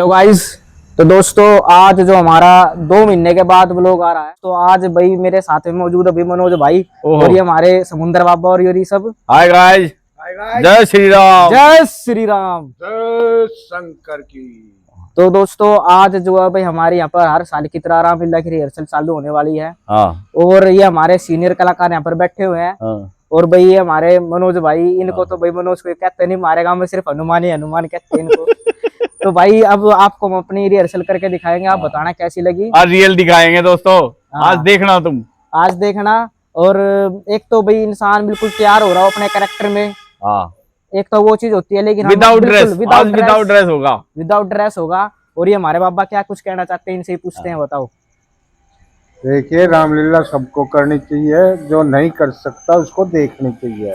Hello guys. तो दोस्तों आज जो हमारा 2 महीने के बाद व्लॉग आ रहा है, तो आज भाई मेरे साथ में मौजूद अभी मनोज भाई और ये हमारे समुंदर बाबा और ये सब। हाय गाइस, जय श्री राम, जय श्री राम, जय शंकर की। तो दोस्तों आज जो है भाई हमारे यहाँ पर हर साल की तरह रामलीला की रिहर्सल चालू होने वाली है। और ये हमारे सीनियर कलाकार यहाँ पर बैठे हुए हैं। और भाई ये हमारे मनोज भाई, इनको तो भाई मनोज को कहते नहीं, हमारे गांव में सिर्फ हनुमान ही हनुमान कहते हैं इनको। तो भाई अब आपको हम अपनी रिहर्सल करके दिखाएंगे, आप बताना कैसी लगी। आज रियल दिखाएंगे दोस्तों। आज देखना, तुम आज देखना। और एक तो भाई इंसान बिल्कुल तैयार हो रहा हो अपने कैरेक्टर में। एक तो वो चीज होती है, लेकिन विदाउट ड्रेस होगा, विदाउट ड्रेस होगा। और ये हमारे बाबा क्या कुछ कहना चाहते हैं, इनसे ही पूछते हैं, बताओ। देखिए, रामलीला सबको करनी चाहिए, जो नहीं कर सकता उसको देखनी चाहिए।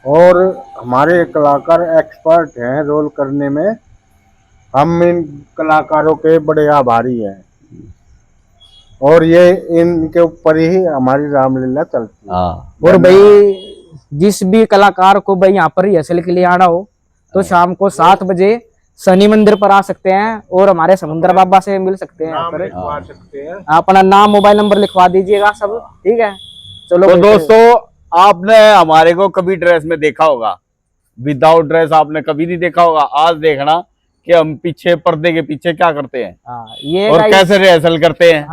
और हमारे कलाकार एक्सपर्ट हैं रोल करने में, हम इन कलाकारों के बड़े आभारी हैं। और ये इनके ऊपर ही हमारी रामलीला चलती है। और भाई जिस भी कलाकार को भाई यहाँ पर रिहर्सल के लिए आना हो तो शाम को 7 बजे शनि मंदिर पर आ सकते हैं और हमारे समुंदर बाबा से मिल सकते हैं। लिखवा सकते हैं, अपना नाम मोबाइल नंबर लिखवा दीजिएगा सब, ठीक है। चलो तो दोस्तों, आपने हमारे को कभी ड्रेस में देखा होगा, विदाउट ड्रेस आपने कभी नहीं देखा होगा। आज देखना कि हम पीछे पर्दे के पीछे क्या करते हैं, ये और कैसे रिहर्सल करते हैं।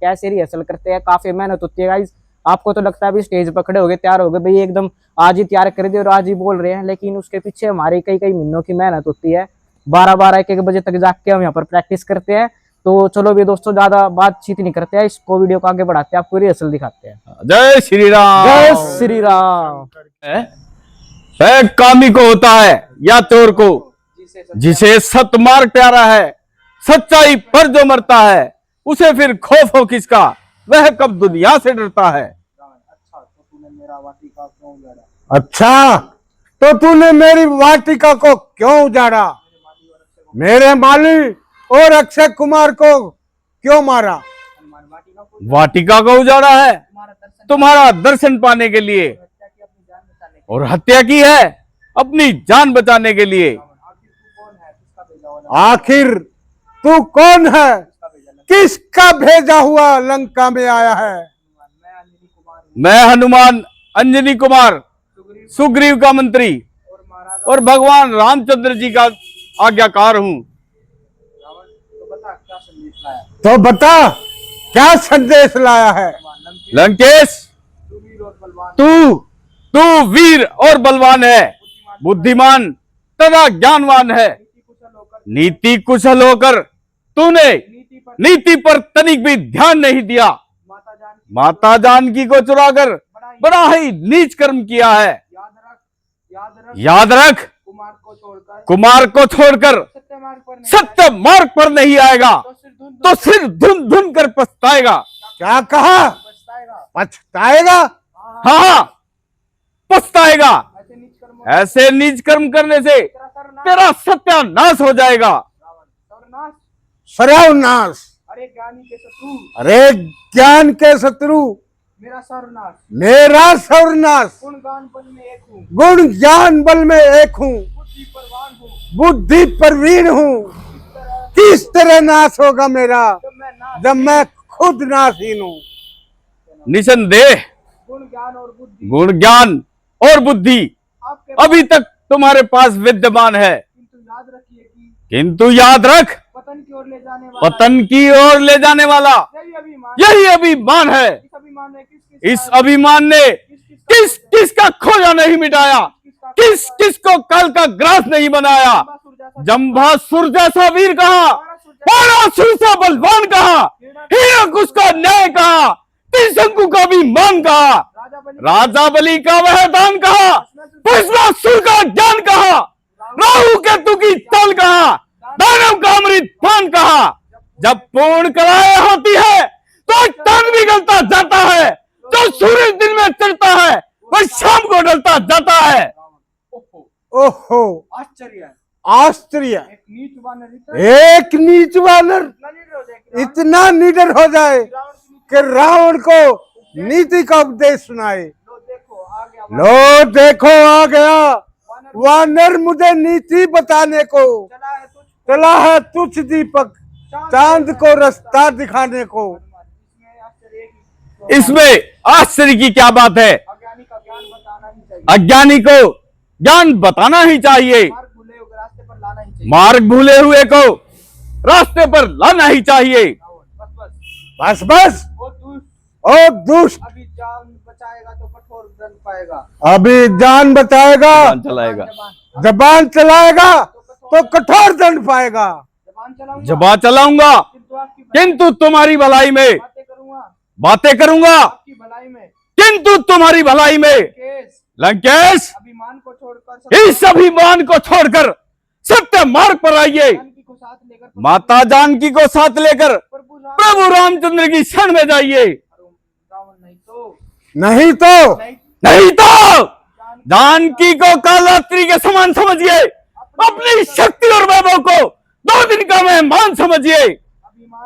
कैसे रिहर्सल करते हैं, काफी मेहनत होती है गाइस। आपको तो लगता है भी स्टेज पर खड़े हो गए, तैयार हो गए, भाई एकदम आज ही तैयार कर दिए और आज ही बोल रहे हैं, लेकिन उसके पीछे हमारी कई महीनों की मेहनत होती है। 12-12 1-1 बजे तक जाग के हम यहाँ पर प्रैक्टिस करते हैं। तो चलो भी दोस्तों, ज्यादा बातचीत नहीं करते हैं, इसको वीडियो को आगे बढ़ाते हैं, आपको रिहर्सल दिखाते हैं। जय श्री राम, जय श्री राम। कामी को होता है या चोर को, जिसे सतमार्ग प्यारा है, सच्चाई पर जो मरता है, उसे फिर खौफ हो किसका, वह कब दुनिया से डरता है। अच्छा, तो तूने मेरी वाटिका को क्यों उजाड़ा, मेरे माली और अक्षय कुमार को क्यों मारा। वाटिका को उजाड़ा है तुम्हारा दर्शन पाने के लिए, और हत्या की है अपनी जान बचाने के लिए। आखिर तू कौन है, किसका भेजा हुआ लंका में आया है। मैं हनुमान अंजनी कुमार, सुग्रीव का मंत्री और भगवान रामचंद्र जी का आज्ञाकार हूँ। तो बता क्या संदेश लाया है। लंकेश, तू वीर और बलवान है, बुद्धिमान तथा ज्ञानवान है। नीति कुशल होकर तूने नीति पर तनिक भी ध्यान नहीं दिया। माता जानकी को चुराकर बड़ा ही नीच कर्म किया है। याद रख, कुमार को छोड़कर सत्य मार्ग पर नहीं आएगा तो सिर धुन धुन कर पछताएगा। क्या कहा, पछताएगा। हाँ, पछताएगा। ऐसे नीच कर्म करने से तेरा सत्यानाश हो जाएगा। सर्वनाश, अरे ज्ञान के शत्रु, मेरा सर्वनाश। गुण ज्ञान बल में एक हूँ, बुद्धि प्रवीण हूँ। किस तरह नाश होगा मेरा, जब मैं खुद नाशहीन हूँ। निसंदेह गुण ज्ञान और बुद्धि अभी तक तुम्हारे पास विद्यमान है, किंतु याद रख, पतन की ओर ले जाने वाला यही अभिमान है। इस अभिमान ने किस किस का खोजा नहीं मिटाया, किस किस को काल का ग्रास नहीं बनाया। जंभासुर जैसा वीर कहा, बाणासुर सा बलवान कहा, हिरण्यकुश का न्याय कहा, त्रिशंकु का भी मान कहा, राजा बलि का वह दान कहा, भस्मासुर का ज्ञान कहा, राहु केतु की चाल कहा, दानव का अमृत पान कहा। जब पूर्ण कलाएं होती है तो चांद भी गलता जाता है, जो सूरज दिन में चढ़ता है वह शाम को ढलता जाता है। ओहो, आश्चर्य। एक नीच वानर इतना निडर हो जाए कि रावण को नीति का उपदेश सुनाए। लो देखो आ गया वानर मुझे नीति बताने को। चला है तुच्छ दीपक चांद को रास्ता दिखाने को। इसमें आश्चर्य की क्या बात है? अज्ञानी का ज्ञान बताना ही चाहिए, अज्ञानी को ज्ञान बताना ही चाहिए, मार्ग भूले हुए रास्ते पर लाना ही चाहिए। मार्ग भूले हुए को रास्ते पर लाना ही चाहिए। बस बस बस बस ओ दुष्ट, अभी जान बचाएगा तो कठोर दंड पाएगा, अभी जान बचाएगा जान चलाएगा, जबान चलाएगा तो कठोर दंड पाएगा। जबान चलाऊंगा जबा चलाऊंगा किंतु आपकी किंतु तुम्हारी भलाई में बातें करूंगा, बातें करूंगा, आपकी भलाई में। किंतु तुम्हारी भलाई में। केस लंकेश, अभिमान को छोड़कर इस अभिमान को छोड़कर सत्य मार्ग पर आइए। जानकी को साथ लेकर माता जानकी को साथ लेकर प्रभु प्रभु रामचंद्र की शरण में जाइए। रावण नहीं तो नहीं तो जानकी को कालरात्रि के समान समझिए, अपनी शक्ति और वैभव को 2 दिन का मेहमान समझिए।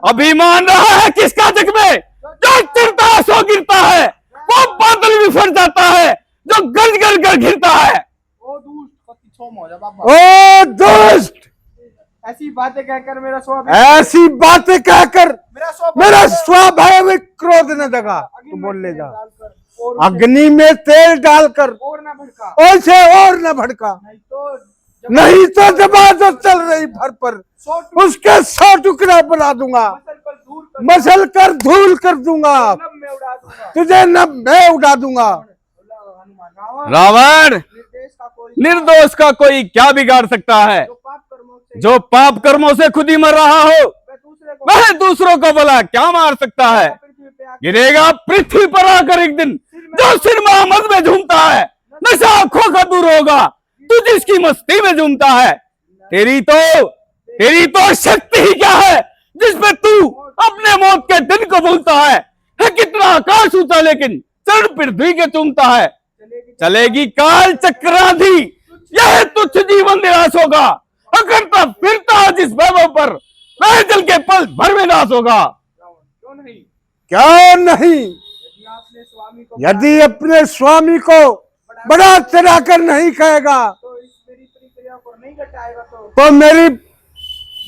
अभिमान रहा है किसका जग में? जो चिरता है सो गिरता है, वो बादल भी फट जाता है जो गरज गरज कर घिरता है। ओ दुष्ट पति छोम हो जा बाबा, ओ दुष्ट, ऐसी बातें कहकर मेरा स्वाभाविक ऐसी बातें कहकर मेरा स्वाभाविक स्वाभाविक क्रोध न जगा। अग्नि तू में बोल ले तेल जा, डालकर और उसे अग्नि में तेल डालकर और ना भड़का, ऐसे और न भड़का, नहीं तो नहीं तो जब चल रही भर पर 100 उसके 100 टुकड़ा बना दूंगा, मसल पर दूर कर मसल कर दूंगा, नभ में उड़ा दूंगा। तुझे न मैं उड़ा दूंगा। हनुमान, रावण, निर्देश का कोई निर्दोष का कोई क्या बिगाड़ सकता है? जो पाप कर्मों से जो पाप कर्मों से खुद ही मर रहा हो वह दूसरे को वह दूसरों को भला क्या मार सकता है? पृथ्वी पे आकर गिरेगा पृथ्वी पर आकर एक दिन, जो सिर मोहम्मद में झूमता है नशा आंखों का दूर होगा, तू जिसकी मस्ती में झूमता है। तेरी तो शक्ति ही क्या है जिसमें तू अपने मौत के दिन को भूलता है? कितना आकाश ऊंचा लेकिन चरण पृथ्वी के चूमता है। चलेगी काल चक्रांधी, यह तुच्छ जीवन निराश होगा, अकड़ता फिरता जिस वैभव पर वह जल के पल भर में नाश होगा। क्यों नहीं? क्या नहीं? यदि आपने स्वामी को यदि अपने स्वामी को बड़ा चढ़ा कर नहीं कहेगा तो इस मेरी प्रक्रिया को नहीं घटाएगा, तो मेरी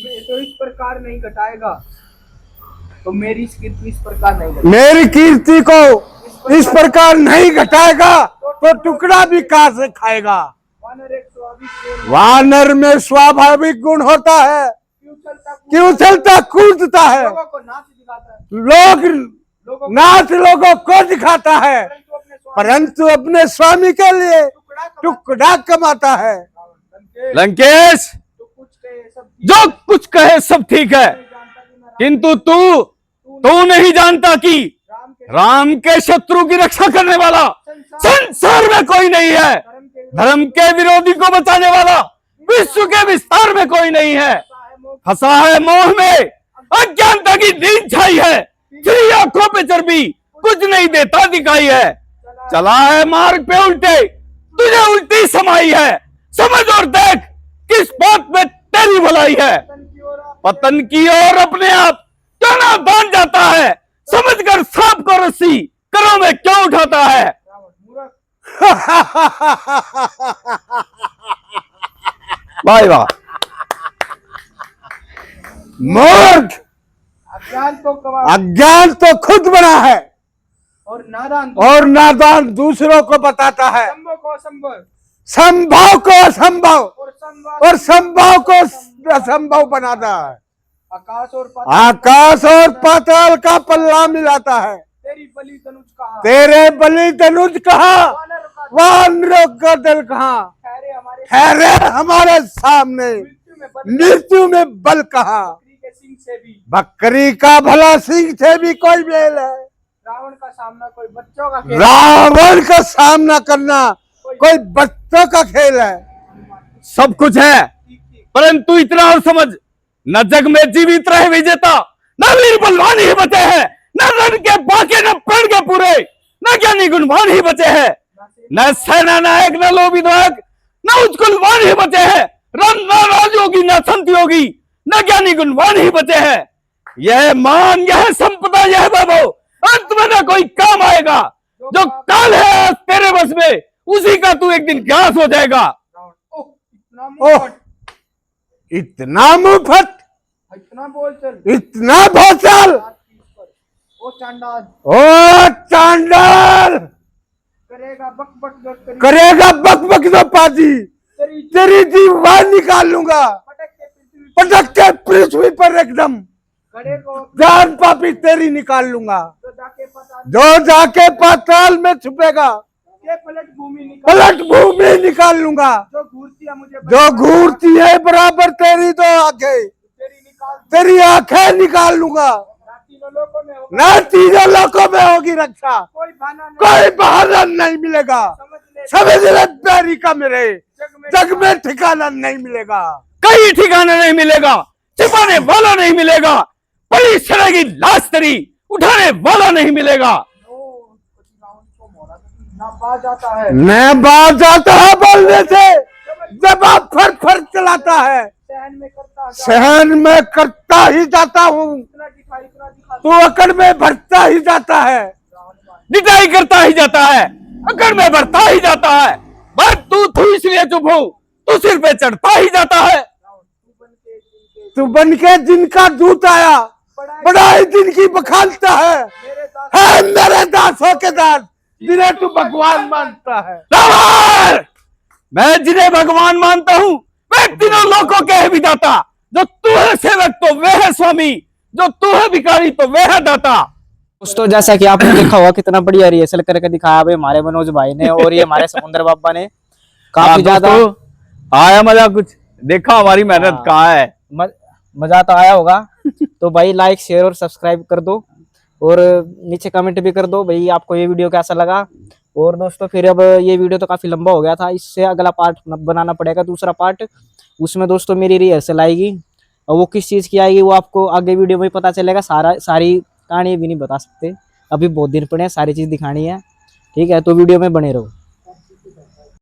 तो इस प्रकार नहीं घटाएगा, तो मेरी कीर्ति इस प्रकार नहीं घटाएगा। मेरी कीर्ति को इस प्रकार नहीं घटाएगा तो टुकड़ा भी कहां से खाएगा। वानर एक स्वाभाविक गुण वानर में स्वाभाविक गुण होता है, क्यों चलता कूदता है, लोगों को नाच दिखाता है, लोग नाच लोगों को दिखाता है, परंतु परंतु अपने स्वामी अपने स्वामी के लिए टुकड़ा टुकड़ा कमाता है। लंकेश, तो कुछ कहे सब जो कुछ कहे सब ठीक है, किंतु तू नहीं जानता कि राम के शत्रु की रक्षा करने वाला संसार में कोई नहीं है, धर्म के विरोधी को बचाने वाला विश्व के विस्तार में कोई नहीं है। फंसा है मोह में, अज्ञानता की नींद छाई है, तेरी आंखों पे चर्बी कुछ नहीं देता दिखाई है। चला है मार्ग पे उल्टे, तुझे उल्टी समाई है, समझ और देख किस बात में तेरी भलाई है। पतन की ओर अपने आप क्यों ना बांध जाता है, समझकर सांप को रस्सी करों में क्यों उठाता है। वाह वाह, मूर्ख, अज्ञान तो खुद बना है और नादान दूसरों को बताता है। संभव को असंभव और संभव को असंभव बनाता है। आकाश और पाताल का पल्ला मिलाता है। तेरे बलि धनुष कहाँ, वानरों का दल कहाँ, ठहरे हमारे सामने, मृत्यु में बल कहाँ। बकरी का भला सिंह से भी कोई मेल है। रावण का सामना कोई बच्चों का खेल, रावण का सामना करना कोई बच्चों का खेल है। सब कुछ है, परंतु इतना और समझ, न जग में जीवित रहे विजेता, न वीर बलवान ही बचे हैं, न रण के बाके न प्रण के पूरे, न ज्ञानी गुणवान ही बचे हैं, न सेना नायक न लोभी नायक न उच्चकुलवान ही बचे हैं, न राजयोगी न संत योगी न ज्ञानी गुणवान ही बचे हैं। यह मान, यह संपदा, यह वैभव अंत में न कोई काम आएगा। जो काल है तेरे बस में, उसी का तू एक दिन ग्रास हो जाएगा। ओह, इतना मुफ्त, इतना बोल चल, इतना भोचल, ओ चांडाल ओ चांडाल, करेगा बक बक जो तेरी करेगा बक बक दो पाजी, तेरी दीवार निकाल लूंगा, पटक के पृथ्वी पर एकदम खड़े को जान पापी तेरी निकाल लूंगा, जो जाके पता जो जाके पाताल में छुपेगा, के पलट भूमि निकाल लूंगा, जो घूरती है मुझे जो घूरती है बराबर तेरी दो आंखें, तेरी निकाल तेरी आंखें निकाल लूंगा, तीनों लोगों में होगा, ना तीनों लोगों में होगी रक्षा, कोई बहाना नहीं, कोई बहाना नहीं मिलेगा, समझ ले प्यारी का मेरे, जग में ठिकाना नहीं मिलेगा, कहीं ठिकाना नहीं मिलेगा, छिपाने वाला नहीं मिलेगा, पड़ी सड़ेगी लाश तेरी, उठाने वाला नहीं मिलेगा। ना बाज आता है, मैं बात जाता है बोलने से, जब आप फर चलाता है, सहन में करता ही जाता हूँ, तू अकड़ में भरता ही जाता है, डिटाई करता ही जाता है, अकड़ में बढ़ता ही जाता है, बस तू इसलिए चुप हो, तू सिर पे चढ़ता ही जाता है। तू बन के जिनका दूत आया, बड़ाई दिन की बखानता है मेरे दासों के दास, जिन्हें तू भगवान मानता है। रावण! मैं जिन्हें भगवान मानता हूँ, मैं तीनों लोगों के भी दाता, जो तू है सेवक तो वह है स्वामी, जो तू है भिखारी तो वह है दाता। दोस्तों जैसा कि आपने देखा होगा कितना बढ़िया रिहर्सल करके दिखाया भाई हमारे मनोज भाई ने और ये हमारे समुद्र बाबा ने, काफी ज्यादा आया मजा, कुछ देखा हमारी मेहनत कहाँ है, मजा तो आया होगा। तो भाई लाइक शेयर और सब्सक्राइब कर दो और नीचे कमेंट भी कर दो भाई आपको ये वीडियो कैसा लगा। और दोस्तों फिर अब ये वीडियो तो काफी लंबा हो गया था, इससे अगला पार्ट बनाना पड़ेगा, दूसरा पार्ट। उसमें दोस्तों मेरी रिहर्सल आएगी और वो किस चीज की आएगी वो आपको आगे वीडियो में पता चलेगा। सारी कहानी भी नहीं बता सकते, अभी बहुत दिन पड़े हैं, सारी चीज दिखानी है। ठीक है, तो वीडियो में बने रहो।